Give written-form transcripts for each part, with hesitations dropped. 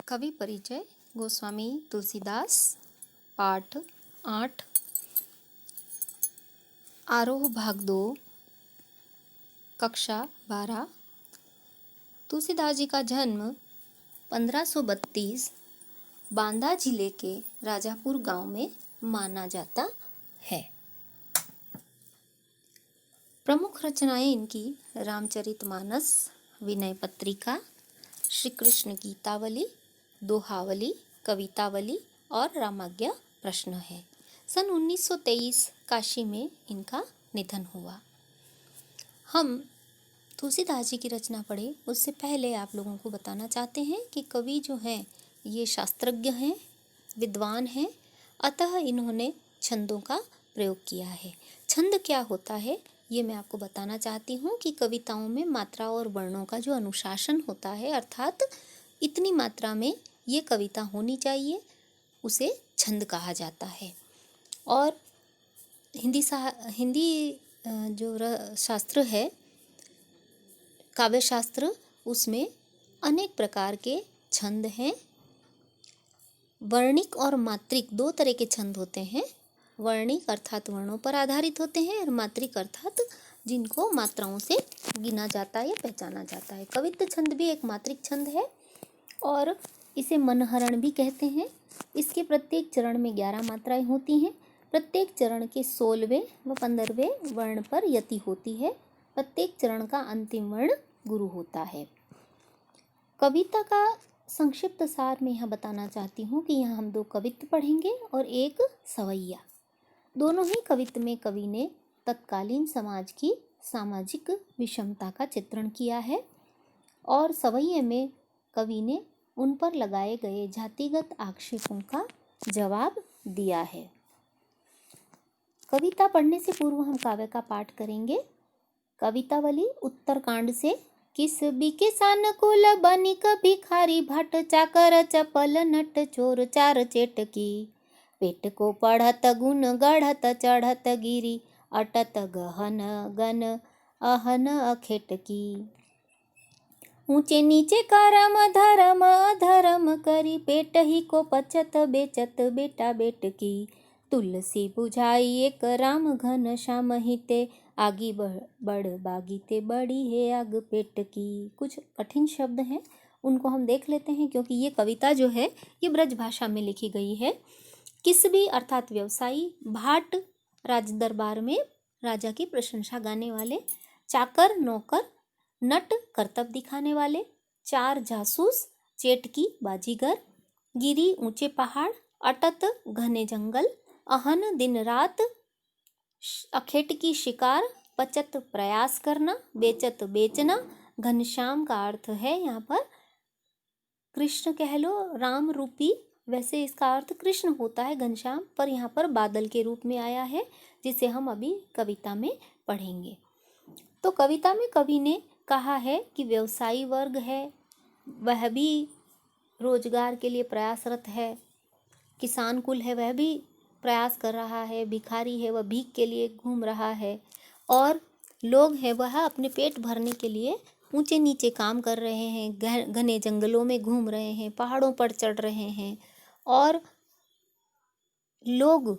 कवि परिचय गोस्वामी तुलसीदास। पाठ 8 आरोह भाग 2 कक्षा 12। तुलसीदास जी का जन्म 1532 बांदा जिले के राजापुर गांव में माना जाता है। प्रमुख रचनाएं इनकी रामचरितमानस, विनय पत्रिका, श्री कृष्ण गीतावली, दोहावली, कवितावली और रामाज्ञा प्रश्न है। सन 1923 काशी में इनका निधन हुआ। हम तुलसीदास जी की रचना पढ़े उससे पहले आप लोगों को बताना चाहते हैं कि कवि जो हैं ये शास्त्रज्ञ हैं, विद्वान हैं, अतः इन्होंने छंदों का प्रयोग किया है। छंद क्या होता है ये मैं आपको बताना चाहती हूँ कि कविताओं में मात्रा और वर्णों का जो अनुशासन होता है, अर्थात इतनी मात्रा में ये कविता होनी चाहिए, उसे छंद कहा जाता है। और हिंदी शास्त्र है, काव्य शास्त्र, उसमें अनेक प्रकार के छंद हैं। वर्णिक और मात्रिक दो तरह के छंद होते हैं। वर्णिक अर्थात वर्णों पर आधारित होते हैं और मात्रिक अर्थात जिनको मात्राओं से गिना जाता है या पहचाना जाता है। कवित्त छंद भी एक मात्रिक छंद है और इसे मनहरण भी कहते हैं। इसके प्रत्येक चरण में 11 मात्राएं होती हैं। प्रत्येक चरण के 16वें व 15वें वर्ण पर यति होती है। प्रत्येक चरण का अंतिम वर्ण गुरु होता है। कविता का संक्षिप्त सार मैं यहाँ बताना चाहती हूँ कि यहाँ हम 2 कवित्त पढ़ेंगे और एक सवैया। दोनों ही कवित्त में कवि ने तत्कालीन समाज की सामाजिक विषमता का चित्रण किया है और सवैये में कवि ने उन पर लगाए गए जातिगत आक्षेपों का जवाब दिया है। कविता पढ़ने से पूर्व हम काव्य का पाठ करेंगे। कवितावली उत्तरकांड से। किस बिकिसान कुल बनिक भिखारी भट चाकर चपल नट चोर चार चेटकी पेट को पढ़त गुण गढ़त चढ़त गिरी अटत गहन गन अहन अखेटकी ऊंचे नीचे करम धर्म अधर्म करी पेट ही को पचत बेचत बेटा बेटकी तुलसी बुझाई एक राम घन श्याम हिते आगी बड़ बागीते बड़ी है आग पेट की। कुछ कठिन शब्द हैं, उनको हम देख लेते हैं क्योंकि ये कविता जो है ये ब्रज भाषा में लिखी गई है। किस भी अर्थात व्यवसायी, भाट राज दरबार में राजा की प्रशंसा गाने वाले, चाकर नौकर, नट करतब दिखाने वाले, चार जासूस, चेटकी बाजीगर, गिरी ऊंचे पहाड़, अटत घने जंगल, अहन दिन रात, अखेट की शिकार, पचत प्रयास करना, बेचत बेचना। घनश्याम का अर्थ है यहाँ पर कृष्ण कह लो, राम रूपी, वैसे इसका अर्थ कृष्ण होता है घनश्याम, पर यहाँ पर बादल के रूप में आया है जिसे हम अभी कविता में पढ़ेंगे। तो कविता में कवि ने कहा है कि व्यवसायी वर्ग है वह भी रोजगार के लिए प्रयासरत है, किसान कुल है वह भी प्रयास कर रहा है, भिखारी है वह भीख के लिए घूम रहा है और लोग हैं वह अपने पेट भरने के लिए ऊंचे नीचे काम कर रहे हैं, घने जंगलों में घूम रहे हैं, पहाड़ों पर चढ़ रहे हैं और लोग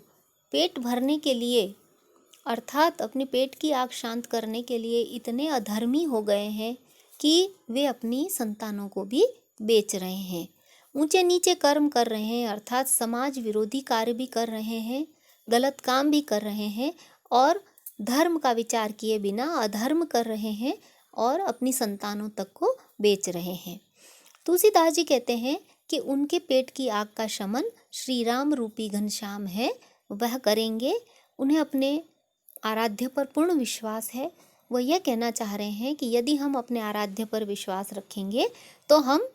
पेट भरने के लिए अर्थात अपने पेट की आग शांत करने के लिए इतने अधर्मी हो गए हैं कि वे अपनी संतानों को भी बेच रहे हैं, ऊंचे नीचे कर्म कर रहे हैं, अर्थात समाज विरोधी कार्य भी कर रहे हैं, गलत काम भी कर रहे हैं और धर्म का विचार किए बिना अधर्म कर रहे हैं और अपनी संतानों तक को बेच रहे हैं। तुलसीदास जी कहते हैं कि उनके पेट की आग का शमन श्री राम रूपी घनश्याम है, वह करेंगे। उन्हें अपने आराध्य पर पूर्ण विश्वास है। वह यह कहना चाह रहे हैं कि यदि हम अपने आराध्य पर विश्वास रखेंगे तो हम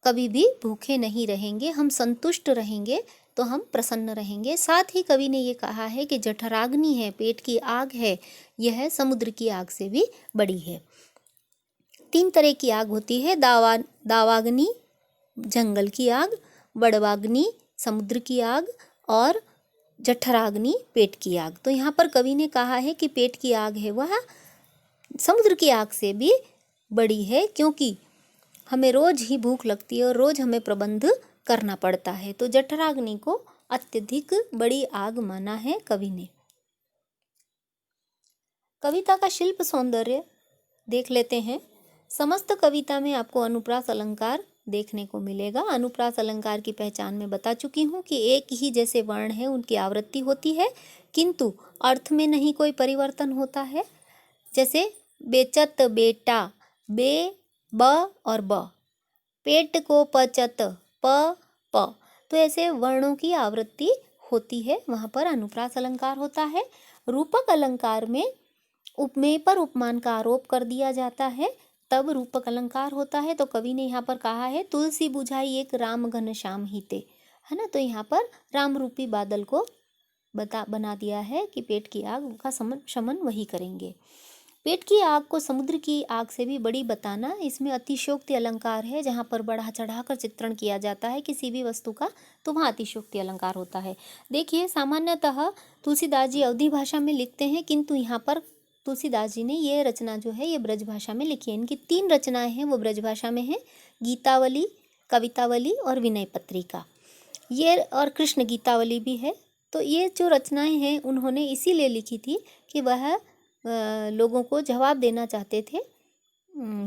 कभी भी भूखे नहीं रहेंगे, हम संतुष्ट रहेंगे, तो हम प्रसन्न रहेंगे। साथ ही कवि ने ये कहा है कि जठराग्नि है, पेट की आग है, यह समुद्र की आग से भी बड़ी है। 3 तरह की आग होती है, दावाग्नि जंगल की आग, बड़वाग्नि समुद्र की आग और जठराग्नि पेट की आग। तो यहाँ पर कवि ने कहा है कि पेट की आग है वह समुद्र की आग से भी बड़ी है, क्योंकि हमें रोज ही भूख लगती है और रोज हमें प्रबंध करना पड़ता है। तो जठराग्नि को अत्यधिक बड़ी आग माना है कवि ने। कविता का शिल्प सौंदर्य देख लेते हैं। समस्त कविता में आपको अनुप्रास अलंकार देखने को मिलेगा। अनुप्रास अलंकार की पहचान मैं बता चुकी हूँ कि एक ही जैसे वर्ण है उनकी आवृत्ति होती है, किंतु अर्थ में नहीं कोई परिवर्तन होता है। जैसे बेचत बेटा, बे ब और ब, पेट को पचत प प, तो ऐसे वर्णों की आवृत्ति होती है, वहाँ पर अनुप्रास अलंकार होता है। रूपक अलंकार में उपमेय पर उपमान का आरोप कर दिया जाता है, तब रूपक अलंकार होता है। तो कवि ने यहाँ पर कहा है तुलसी बुझाई एक राम घन श्याम हिते, है ना। तो यहाँ पर राम रूपी बादल को बना दिया है कि पेट की आग का शमन वही करेंगे। पेट की आग को समुद्र की आग से भी बड़ी बताना, इसमें अतिशयोक्ति अलंकार है। जहाँ पर बढ़ा चढ़ाकर चित्रण किया जाता है किसी भी वस्तु का, तो वहाँ अतिशयोक्ति अलंकार होता है। देखिए, सामान्यतः तुलसीदास जी अवधी भाषा में लिखते हैं, किंतु यहाँ पर तुलसीदास जी ने ये रचना जो है ये ब्रज भाषा में लिखी है। इनकी 3 रचनाएं हैं वो ब्रज भाषा में हैं, गीतावली, कवितावली और विनय पत्रिका, ये और कृष्ण गीतावली भी है। तो ये जो रचनाएं हैं उन्होंने इसीलिए लिखी थी कि वह लोगों को जवाब देना चाहते थे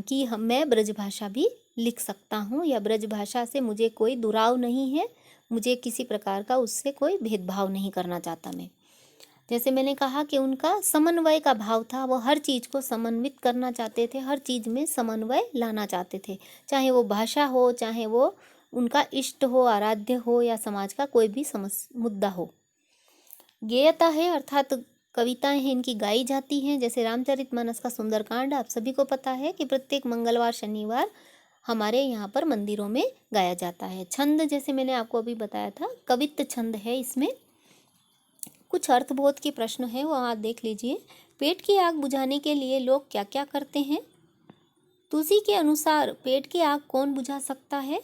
कि मैं ब्रज भाषा भी लिख सकता हूँ, या ब्रज भाषा से मुझे कोई दुराव नहीं है, मुझे किसी प्रकार का उससे कोई भेदभाव नहीं करना चाहता मैं। जैसे मैंने कहा कि उनका समन्वय का भाव था, वो हर चीज़ को समन्वित करना चाहते थे, हर चीज़ में समन्वय लाना चाहते थे, चाहे वो भाषा हो, चाहे वो उनका इष्ट हो, आराध्य हो, या समाज का कोई भी मुद्दा हो। गेयता है अर्थात कविताएं हैं इनकी गाई जाती हैं। जैसे रामचरितमानस का सुंदरकांड आप सभी को पता है कि प्रत्येक मंगलवार शनिवार हमारे यहाँ पर मंदिरों में गाया जाता है। छंद जैसे मैंने आपको अभी बताया था, कवित्त छंद है। इसमें कुछ अर्थबोध के प्रश्न है, वो आप देख लीजिए। पेट की आग बुझाने के लिए लोग क्या क्या करते हैं? तुलसी के अनुसार पेट की आग कौन बुझा सकता है?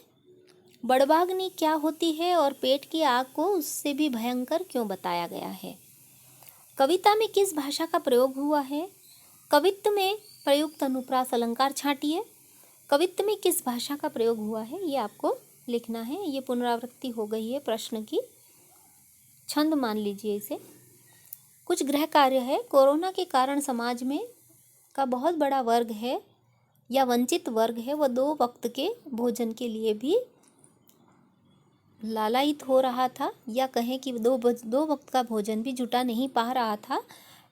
बड़वाग्नि क्या होती है और पेट की आग को उससे भी भयंकर क्यों बताया गया है? कविता में किस भाषा का प्रयोग हुआ है? कवित्त में प्रयुक्त अनुप्रास अलंकार छांटिए। कवित्त में किस भाषा का प्रयोग हुआ है ये आपको लिखना है। ये पुनरावृत्ति हो गई है प्रश्न की। छंद मान लीजिए इसे। कुछ गृह कार्य है। कोरोना के कारण समाज में का बहुत बड़ा वर्ग है या वंचित वर्ग है, वह 2 वक्त के भोजन के लिए भी लालायित हो रहा था, या कहें कि 2 वक्त का भोजन भी जुटा नहीं पा रहा था।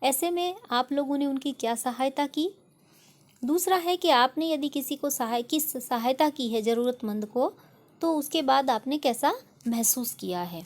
ऐसे में आप लोगों ने उनकी क्या सहायता की? दूसरा है कि आपने यदि किसी को सहायता की है ज़रूरतमंद को, तो उसके बाद आपने कैसा महसूस किया है?